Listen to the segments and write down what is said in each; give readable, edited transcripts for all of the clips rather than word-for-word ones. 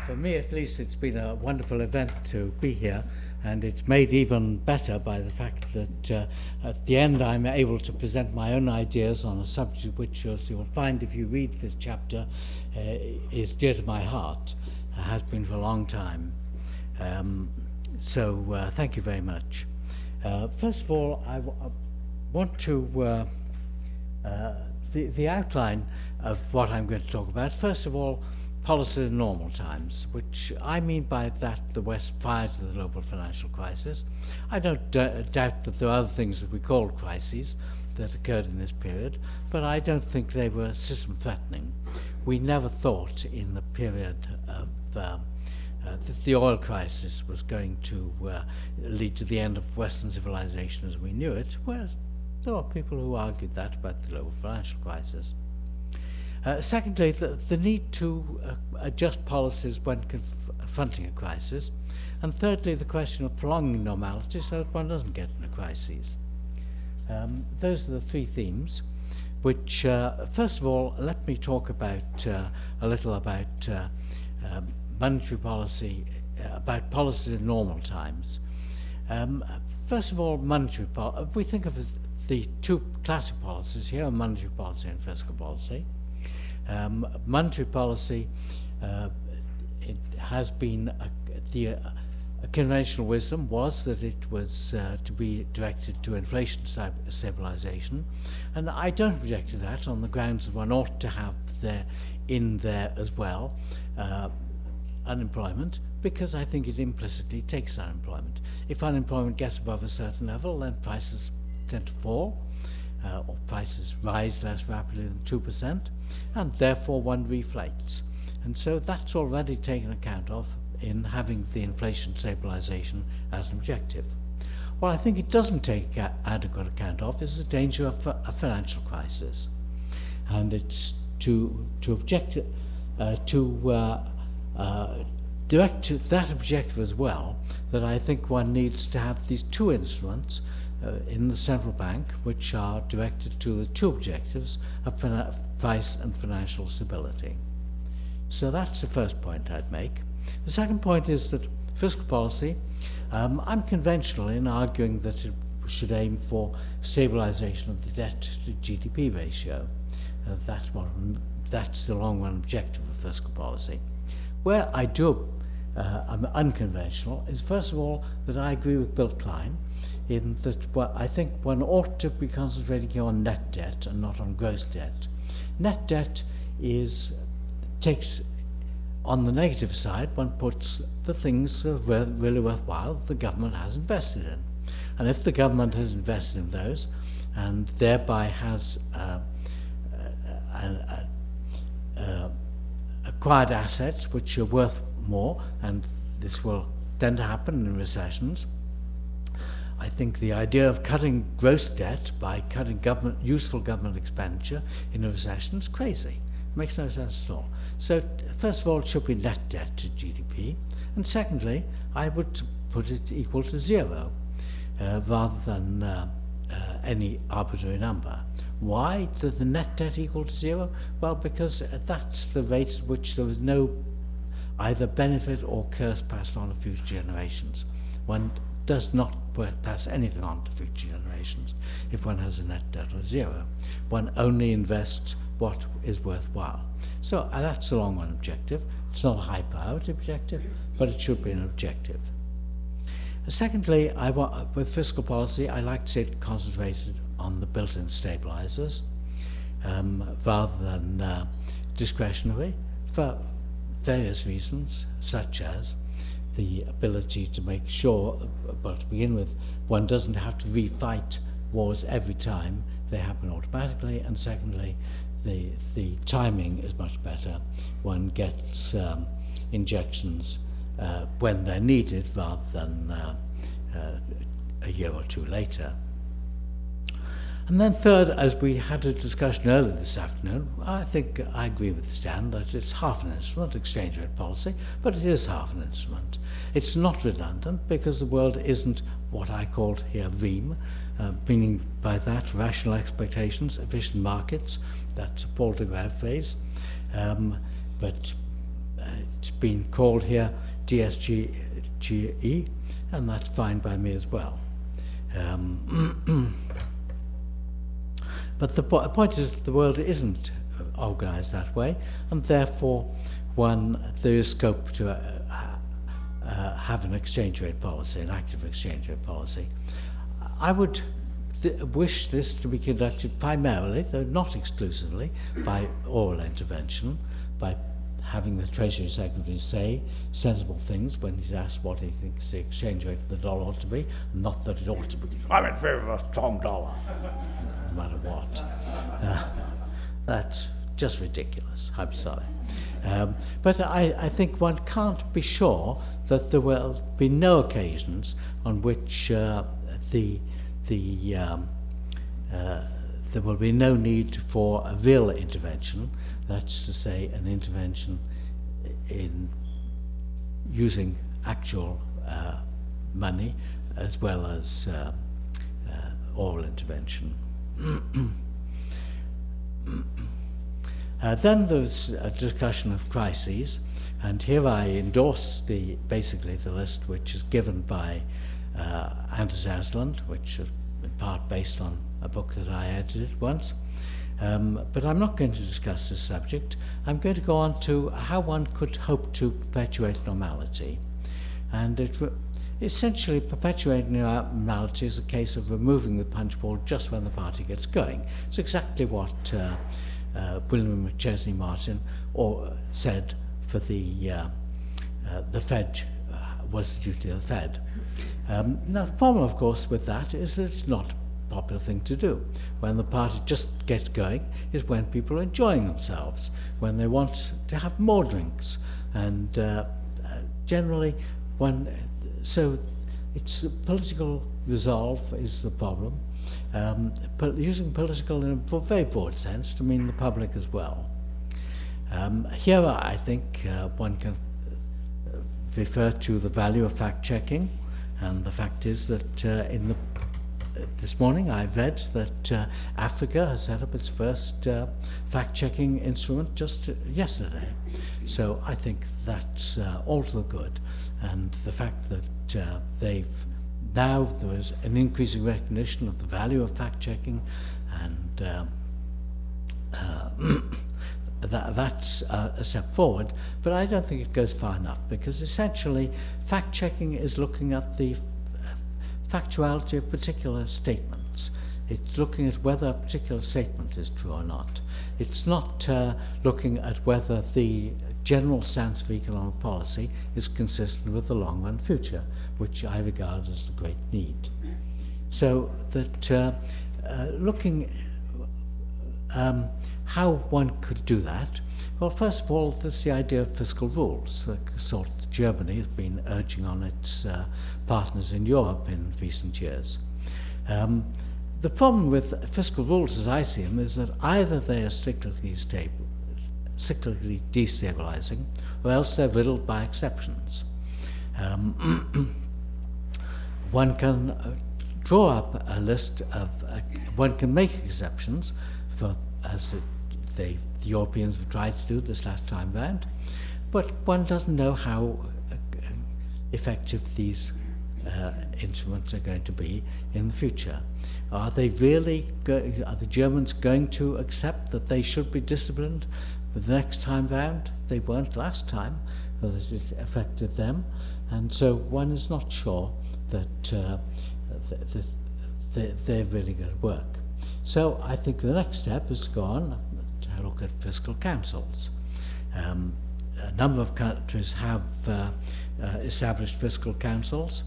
For me, at least, it's been a wonderful event to be here, and it's made even better by the fact that at the end I'm able to present my own ideas on a subject which, as you'll find if you read this chapter, is dear to my heart, has been for a long time. So thank you very much. First of all, I want to, the outline of what I'm going to talk about. First of all, policy in normal times, which I mean by that the West prior to the global financial crisis. I don't doubt that there are other things that we call crises that occurred in this period, but I don't think they were system threatening. We never thought in the period of that the oil crisis was going to lead to the end of Western civilization as we knew it, whereas there are people who argued that about the global financial crisis. Secondly, the need to adjust policies when confronting a crisis. And thirdly, the question of prolonging normality so that one doesn't get into crises. Those are the three themes, which, first of all, let me talk about a little about monetary policy, about policies in normal times. First of all, monetary policy. We think of the two classic policies here, monetary policy and fiscal policy. Monetary policy, it has been the conventional wisdom was that it was to be directed to inflation stabilization, and I don't object to that on the grounds that one ought to have in there as well unemployment, because I think it implicitly takes unemployment. If unemployment gets above a certain level, then prices tend to fall, or prices rise less rapidly than 2%, and therefore one reflates. And so that's already taken account of in having the inflation stabilization as an objective. What I think it doesn't take adequate account of is the danger of a financial crisis. And it's to object direct to that objective as well, that I think one needs to have these two instruments in the central bank, which are directed to the two objectives of price and financial stability. So that's the first point I'd make. The second point is that fiscal policy, I'm conventional in arguing that it should aim for stabilization of the debt to GDP ratio. That's the long run objective of fiscal policy. Where I do I'm unconventional is, first of all, that I agree with Bill Klein in that I think one ought to be concentrating on net debt and not on gross debt. Net debt takes, on the negative side, one puts the things that are really worthwhile the government has invested in. And if the government has invested in those and thereby has acquired assets which are worth more, and this will tend to happen in recessions, I think the idea of cutting gross debt by cutting useful government expenditure in a recession is crazy. It makes no sense at all. So first of all, it should be net debt to GDP, and secondly, I would put it equal to zero rather than any arbitrary number. Why does the net debt equal to zero? Well, because that's the rate at which there is no either benefit or curse passed on to future generations. One does not pass anything on to future generations if one has a net debt of zero. One only invests what is worthwhile. So that's the long run objective. It's not a high priority objective, but it should be an objective. Secondly, with fiscal policy, I like to see it concentrated on the built-in stabilizers rather than discretionary for various reasons, such as the ability to make sure, well, to begin with, one doesn't have to refight wars every time they happen automatically, and secondly, the timing is much better. One gets injections when they're needed rather than a year or two later. And then third, as we had a discussion earlier this afternoon, I think I agree with Stan that it's half an instrument, exchange rate policy, but it is half an instrument. It's not redundant because the world isn't what I called here REAM, meaning by that rational expectations, efficient markets. That's a Paul de Graaff phrase. But it's been called here DSGE, and that's fine by me as well. But the point is that the world isn't organised that way, and therefore there is scope to have an exchange rate policy, an active exchange rate policy. I would wish this to be conducted primarily, though not exclusively, by oral intervention, by having the Treasury Secretary say sensible things when he's asked what he thinks the exchange rate of the dollar ought to be, not that it ought to be, I'm in favour of a strong dollar, no matter what. That's just ridiculous, I'm sorry. But I think one can't be sure that there will be no occasions on which there will be no need for a real intervention, that's to say an intervention in using actual money as well as oral intervention. Then there's a discussion of crises, and here I endorse basically the list which is given by Anders Asland, which is in part based on a book that I edited once. But I'm not going to discuss this subject. I'm going to go on to how one could hope to perpetuate normality. And essentially perpetuating normality is a case of removing the punch bowl just when the party gets going. It's exactly what William McChesney Martin said for the Fed was the duty of the Fed. Now the problem, of course, with that is that it's not a popular thing to do. When the party just gets going is when people are enjoying themselves, when they want to have more drinks, and generally so it's political resolve is the problem. But using political in a very broad sense to mean the public as well. Here I think one can refer to the value of fact-checking, and the fact is that this morning I read that Africa has set up its first fact-checking instrument just yesterday. So I think that's all to the good, and the fact that now there is an increasing recognition of the value of fact-checking, and that's a step forward, but I don't think it goes far enough, because essentially fact-checking is looking at the factuality of particular statements. It's looking at whether a particular statement is true or not. It's not looking at whether the general stance of economic policy is consistent with the long-run future, which I regard as the great need. So that looking how one could do that, well, first of all, there's the idea of fiscal rules, the sort that Germany has been urging on its partners in Europe in recent years. The problem with fiscal rules, as I see them, is that either they are cyclically destabilizing, or else they're riddled by exceptions. One can draw up a list of, one can make exceptions for, as the Europeans have tried to do this last time round, but one doesn't know how effective these instruments are going to be in the future. Are they really are the Germans going to accept that they should be disciplined the next time round? They weren't last time, that it affected them, and so one is not sure that they're really going to work. So I think the next step is to go on to look at fiscal councils. A number of countries have established fiscal councils.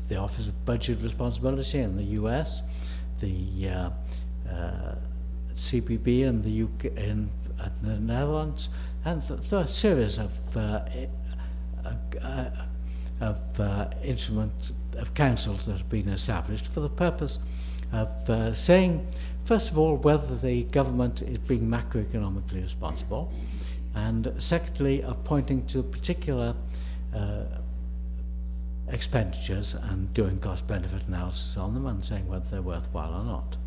The Office of Budget Responsibility in the US, the CPB in the UK, in the Netherlands, and there are a series of councils that have been established for the purpose of saying, first of all, whether the government is being macroeconomically responsible, and secondly, of pointing to particular expenditures and doing cost-benefit analysis on them and saying whether they're worthwhile or not.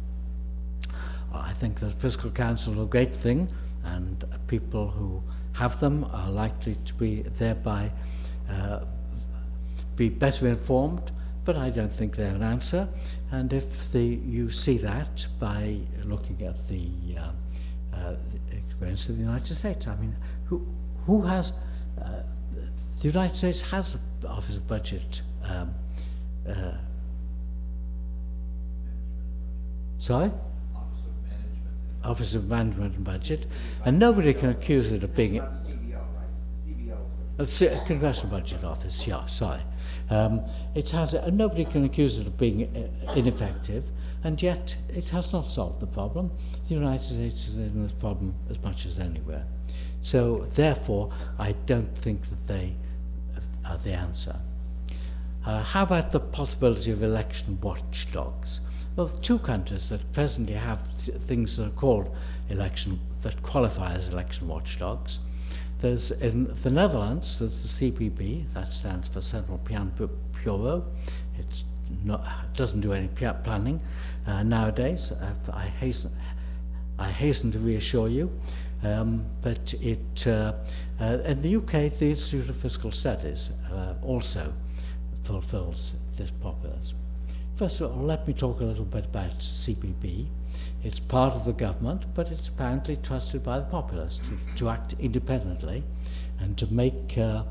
I think that fiscal council is a great thing, and people who have them are likely to be thereby be better informed, but I don't think they're an answer. And if you see that by looking at the experience of the United States, I mean, who has the United States has an Office of Budget. Sorry? Office of Management and Budget, and nobody can accuse it of being a Congressional Budget Office. Yeah, sorry. It has nobody can accuse it of being ineffective, and yet it has not solved the problem. The United States is in this problem as much as anywhere. So therefore, I don't think that they are the answer. How about the possibility of election watchdogs? Well, two countries that presently have things that are called that qualify as election watchdogs. There's in the Netherlands, there's the CPB, that stands for Central Plan Bureau. It doesn't do any planning nowadays. I hasten to reassure you, but it in the UK, the Institute of Fiscal Studies also fulfills this purpose. First of all, let me talk a little bit about CPB. It's part of the government, but it's apparently trusted by the populace to act independently and to make a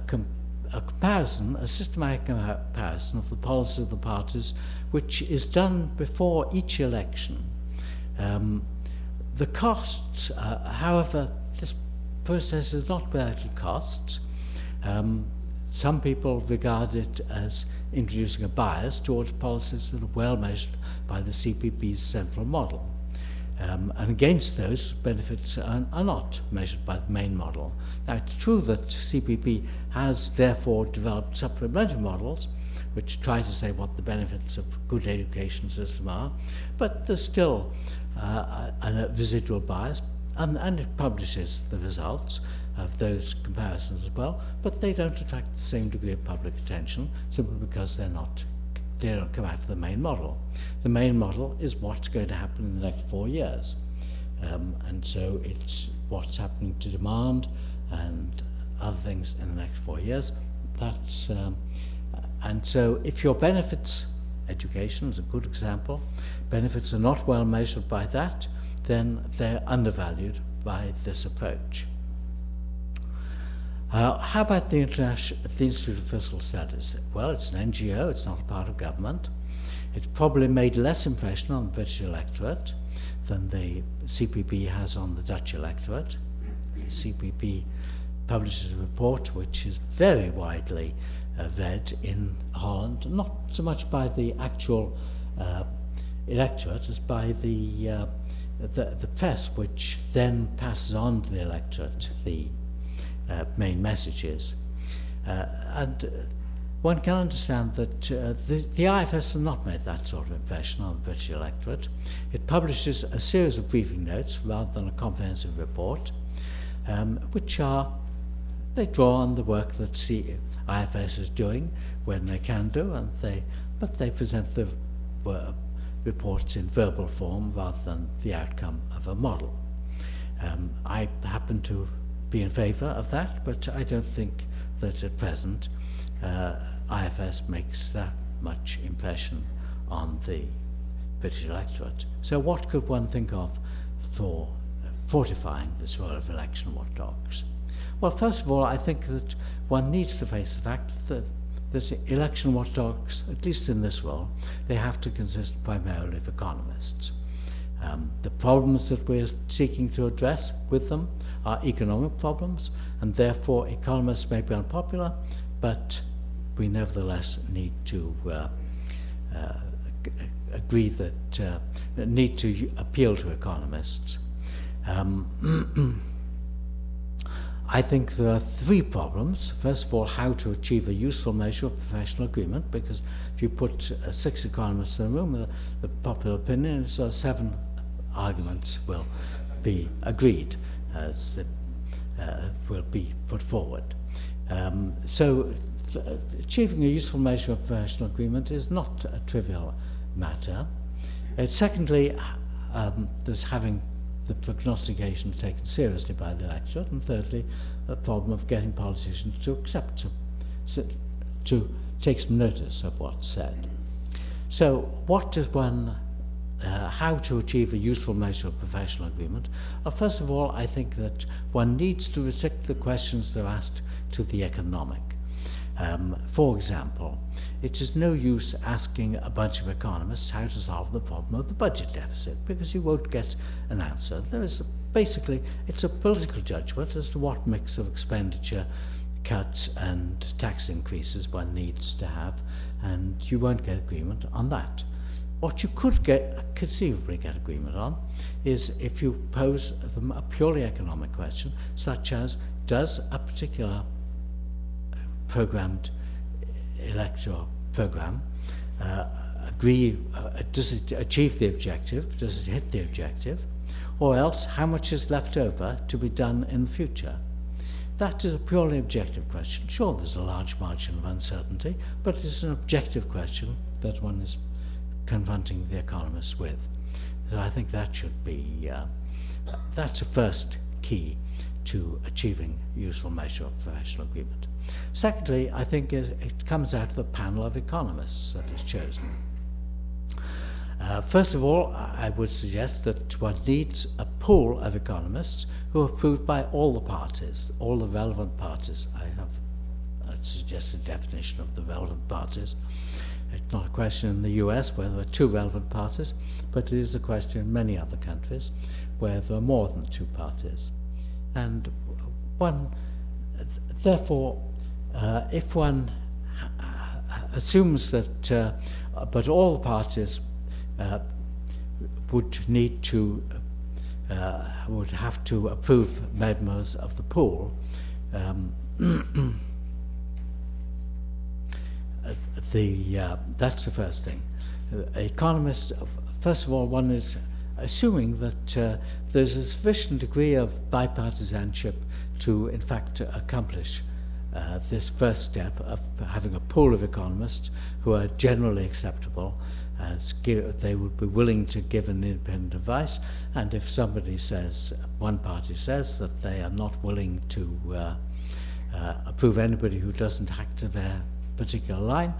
comparison, a systematic comparison of the policy of the parties, which is done before each election. The costs, however, this process is not without costs. Some people regard it as introducing a bias towards policies that are well measured by the CPB's central model. And against those, benefits are not measured by the main model. Now, it's true that CPB has therefore developed supplementary models which try to say what the benefits of a good education system are, but there's still a residual bias, and it publishes the results of those comparisons as well, but they don't attract the same degree of public attention simply because they don't come out of the main model. The main model is what's going to happen in the next 4 years, and so it's what's happening to demand and other things in the next 4 years. That's and so if your benefits, education is a good example, benefits are not well measured by that, then they're undervalued by this approach. How about the Institute of Fiscal Studies? Well, it's an NGO, it's not a part of government. It's probably made less impression on the British electorate than the CPB has on the Dutch electorate. The CPB publishes a report which is very widely read in Holland, not so much by the actual electorate as by the press, which then passes on to the electorate the main messages. And one can understand that the IFS has not made that sort of impression on the British electorate. It publishes a series of briefing notes rather than a comprehensive report, which they draw on the work that IFS is doing when they can do, but they present the reports in verbal form rather than the outcome of a model. I happen to be in favour of that, but I don't think that at present IFS makes that much impression on the British electorate. So what could one think of for fortifying this role of election watchdogs? Well, first of all, I think that one needs to face the fact that election watchdogs, at least in this role, they have to consist primarily of economists. The problems that we're seeking to address with them are economic problems, and therefore economists may be unpopular, but we nevertheless need to agree that need to appeal to economists. I think there are three problems. First of all, how to achieve a useful measure of professional agreement, because if you put 6 economists in a room, the popular opinion is 7 arguments will be agreed, will be put forward. So achieving a useful measure of professional agreement is not a trivial matter. Secondly, there's having the prognostication taken seriously by the electorate, and thirdly, the problem of getting politicians to accept, to take some notice of what's said. So what does one, how to achieve a useful measure of professional agreement? Well, first of all, I think that one needs to restrict the questions that are asked to the economic. For example, it is no use asking a bunch of economists how to solve the problem of the budget deficit, because you won't get an answer. Basically, it's a political judgment as to what mix of expenditure cuts and tax increases one needs to have, and you won't get agreement on that. What you could conceivably get agreement on is if you pose them a purely economic question, such as, does a particular programmed electoral program does it achieve the objective, does it hit the objective, or else how much is left over to be done in the future? That is a purely objective question. Sure, there's a large margin of uncertainty, but it's an objective question that one is confronting the economists with. So I think that should be, that's a first key to achieving useful measure of professional agreement. Secondly, I think it comes out of the panel of economists that is chosen. First of all, I would suggest that one needs a pool of economists who are approved by all the parties, all the relevant parties. I have suggested a definition of the relevant parties. It's not a question in the US where there are two relevant parties, but it is a question in many other countries where there are more than two parties. And one, therefore, if one assumes that, but all the parties would need to, would have to approve members of the pool, that's the first thing. Economists, first of all, one is assuming that there's a sufficient degree of bipartisanship to, in fact, accomplish this first step of having a pool of economists who are generally acceptable, as they would be willing to give an independent advice, and if somebody says, one party says that they are not willing to approve anybody who doesn't hack to their particular line,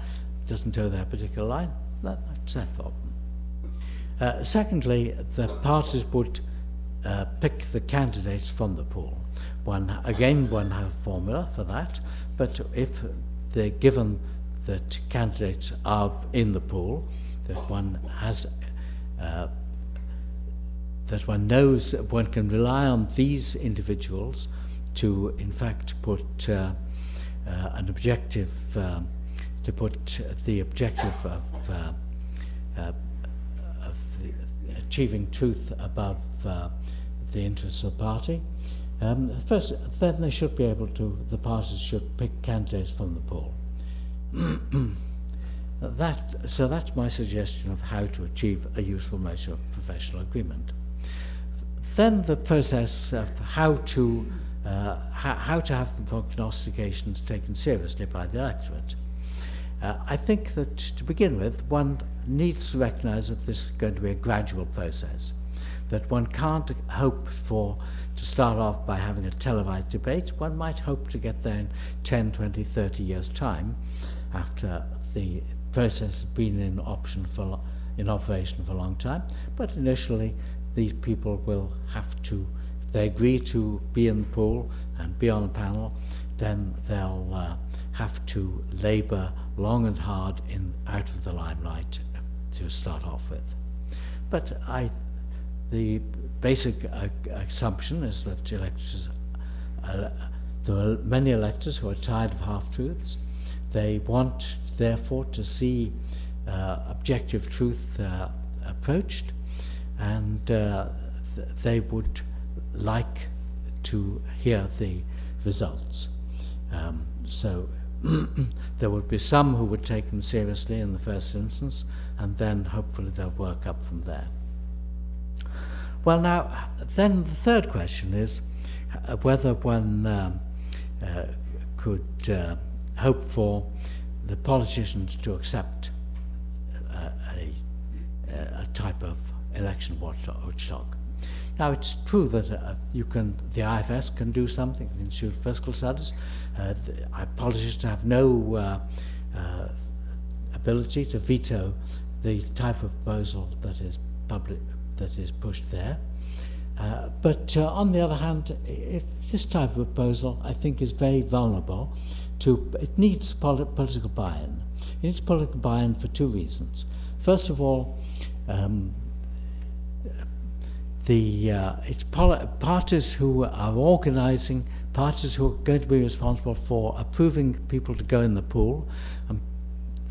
doesn't toe their particular line, that's their problem. Secondly, the parties would pick the candidates from the pool. One have a formula for that, but if they're given that candidates are in the pool, that one has, that one knows that one can rely on these individuals to, in fact, put an objective, to put the objective of achieving truth above the interests of the party. First, then they should be able to, the parties should pick candidates from the pool. So that's my suggestion of how to achieve a useful measure of professional agreement. Then the process of how to have the prognostications taken seriously by the electorate. I think that to begin with, one needs to recognize that this is going to be a gradual process, that one can't hope to start off by having a televised debate. One might hope to get there in 10, 20, 30 years' time after the process has been in operation for a long time. But initially, these people will have to, if they agree to be in the pool and be on a panel, then they'll have to labour long and hard out of the limelight to start off with. But the basic assumption is that electors, there are many electors who are tired of half-truths. They want, therefore, to see objective truth approached, and they would like to hear the results. So there would be some who would take them seriously in the first instance, and then hopefully they'll work up from there. Well, now, then the third question is whether one could hope for the politicians to accept a type of election watchdog. Now, it's true that the IFS can do something, the Institute of Fiscal Studies. Politicians have no ability to veto the type of proposal that is pushed there. But on the other hand, if this type of proposal, I think, is very vulnerable it needs political buy-in. It needs political buy-in for two reasons. First of all, it's parties who are organising, parties who are going to be responsible for approving people to go in the pool, and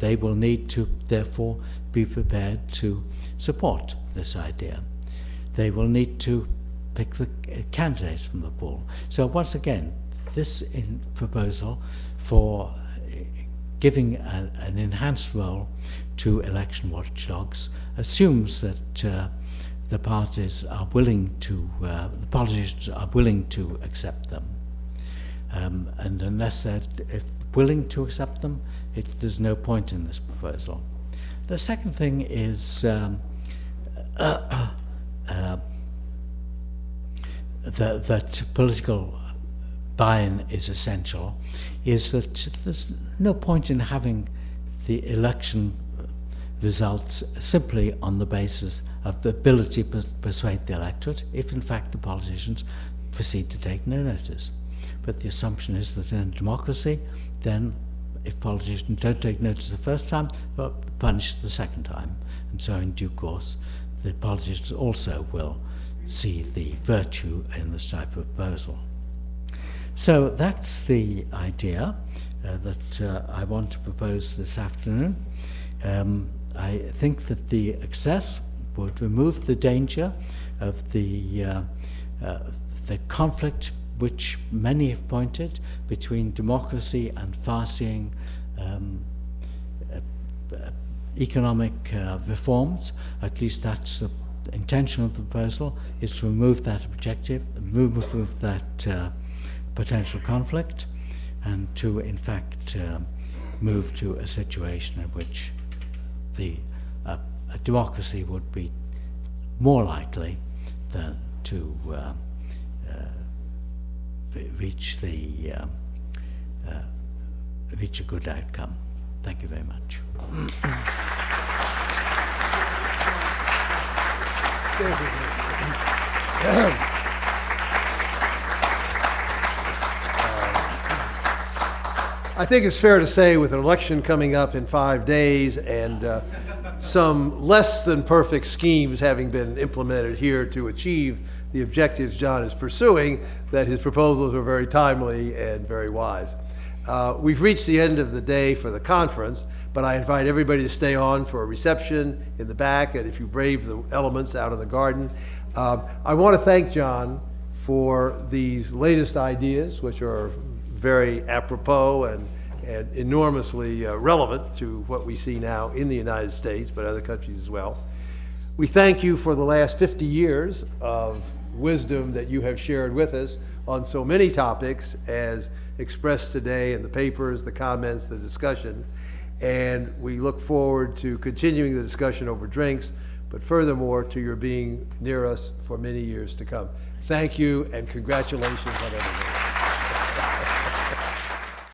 they will need to therefore be prepared to support this idea. They will need to pick the candidates from the pool. So once again, this proposal for giving an enhanced role to election watchdogs assumes that the parties are willing to, the politicians are willing to accept them. And unless they're willing to accept them, there's no point in this proposal. The second thing is that political buy-in is essential, is that there's no point in having the election results simply on the basis of the ability to persuade the electorate, if in fact the politicians proceed to take no notice. But the assumption is that in a democracy, then if politicians don't take notice the first time, they're punished the second time. And so in due course, the politicians also will see the virtue in this type of proposal. So that's the idea that I want to propose this afternoon. I think that the access would remove the danger of the conflict which many have pointed between democracy and far-seeing economic reforms. At least that's the intention of the proposal, is to remove that objective, remove that potential conflict, and to in fact move to a situation in which a democracy would be more likely than to reach a good outcome. Thank you very much. I think it's fair to say, with an election coming up in 5 days and some less than perfect schemes having been implemented here to achieve the objectives John is pursuing, that his proposals are very timely and very wise. We've reached the end of the day for the conference, but I invite everybody to stay on for a reception in the back, and if you brave the elements, out in the garden. I want to thank John for these latest ideas, which are very apropos and enormously relevant to what we see now in the United States, but other countries as well. We thank you for the last 50 years of wisdom that you have shared with us on so many topics, as expressed today in the papers, the comments, the discussion. And we look forward to continuing the discussion over drinks, but furthermore to your being near us for many years to come. Thank you, and congratulations on everything.